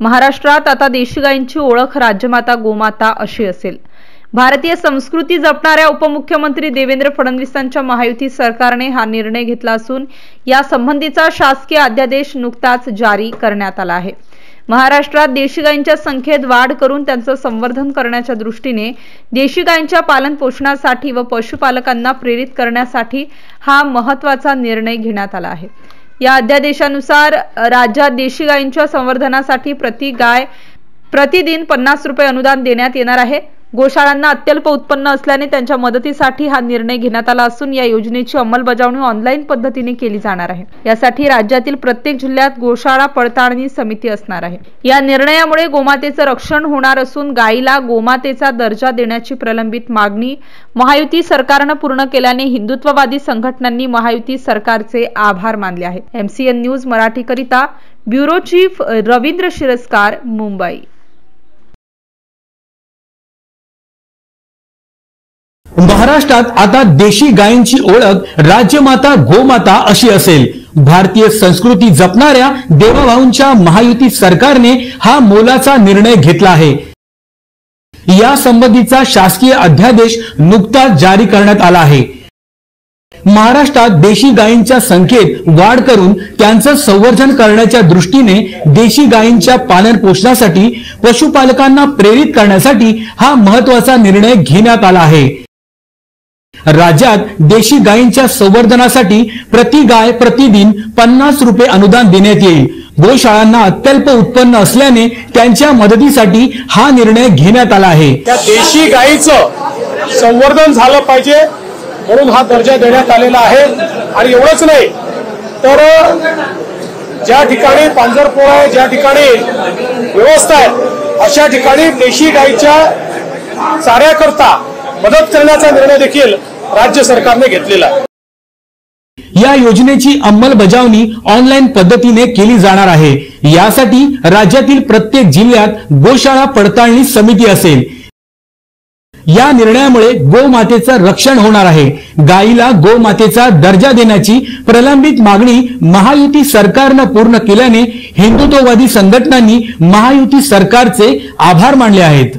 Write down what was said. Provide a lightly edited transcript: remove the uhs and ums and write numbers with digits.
महाराष्ट्रात आता देशी गायींची ओळख राज्यमाता गोमाता अशी असेल। भारतीय संस्कृती जपणाऱ्या उपमुख्यमंत्री देवेंद्र फडणवीसांच्या महायुती सरकारने हा निर्णय घेतला असून या संबंधीचा शासकीय अध्यादेश नुकताच जारी करण्यात आला आहे। महाराष्ट्रात देशी गायींच्या संख्येत वाढ करून त्यांचे संवर्धन करण्याच्या दृष्टीने देशी गायींच्या पालन पोषणासाठी व पशुपालकांना प्रेरित करण्यासाठी हा महत्त्वाचा निर्णय घेण्यात आला आहे। या अध्यादेशानुसार राज्यात देशी गायींच्या संवर्धनासाठी प्रति गाय प्रतिदिन 50 रुपये अनुदान देण्यात येणार आहे। गोशाळांना अत्यल्प उत्पन्न असल्याने त्यांच्या मदतीसाठी हा निर्णय घेण्यात आला असून या योजनेची अंमलबजावणी ऑनलाईन पद्धतीने केली जाणार आहे। यासाठी राज्यातील प्रत्येक जिल्ह्यात गोशाळा पडताळणी समिती असणार आहे। या निर्णयामुळे गोमातेचे रक्षण होणार असून गायीला गोमातेचा दर्जा देण्याची प्रलंबित मागणी महायुती सरकारने पूर्ण केल्याने हिंदुत्ववादी संघटनांनी महायुती सरकारचे आभार मानले आहेत। MCN न्यूज मराठी करिता ब्युरो चीफ रवींद्र शिरस्कार, मुंबई। महाराष्ट्रात आता देशी गायींची ओळख राज्यमाता गोमाता अशी असेल। भारतीय संस्कृती जपणाऱ्या देवाभाऊंच्या महायुती सरकारने हा मोलाचा निर्णय घेतला आहे। या संबंधीचा शासकीय अध्यादेश नुकताच जारी करण्यात आला आहे। महाराष्ट्रात देशी गायींच्या संख्येत वाढ करून त्यांचे संवर्धन करण्याच्या दृष्टीने देशी गायींच्या पालन पोषणासाठी पशुपालकांना प्रेरित करण्यासाठी हा महत्त्वाचा निर्णय घेण्यात आला आहे। राज्यात देशी गायींच्या संवर्धनासाठी प्रति गाय प्रतिदिन 50 रुपये अनुदान देण्यात येईल। गोशाळांना अत्यल्प उत्पन्न असल्याने त्यांच्या मदतीसाठी हा निर्णय घेण्यात आला आहे। त्या देशी गायीचं संवर्धन झालं पाहिजे म्हणून हा दर्जा देण्यात आलेला आहे। आणि एवढंच नाही तर ज्या ठिकाणी पांजरपोळ आहे, ज्या ठिकाणी व्यवस्था आहे, अशा ठिकाणी देशी गायीच्या चाऱ्याकरता मदत करण्याचा निर्णय देखील राज्य सरकारने घेतलेला आहे। या योजनेची अंमलबजावणी ऑनलाईन पद्धतीने केली जाणार आहे। यासाठी राज्यातील प्रत्येक जिल्ह्यात गोशाळा पडताळणी समिती असेल। या निर्णयामुळे गोमातेचं रक्षण होणार आहे। गायीला गोमातेचा दर्जा देण्याची प्रलंबित मागणी महायुती सरकारने पूर्ण केल्याने हिंदुत्ववादी संघटनांनी महायुती सरकारचे आभार मानले आहेत।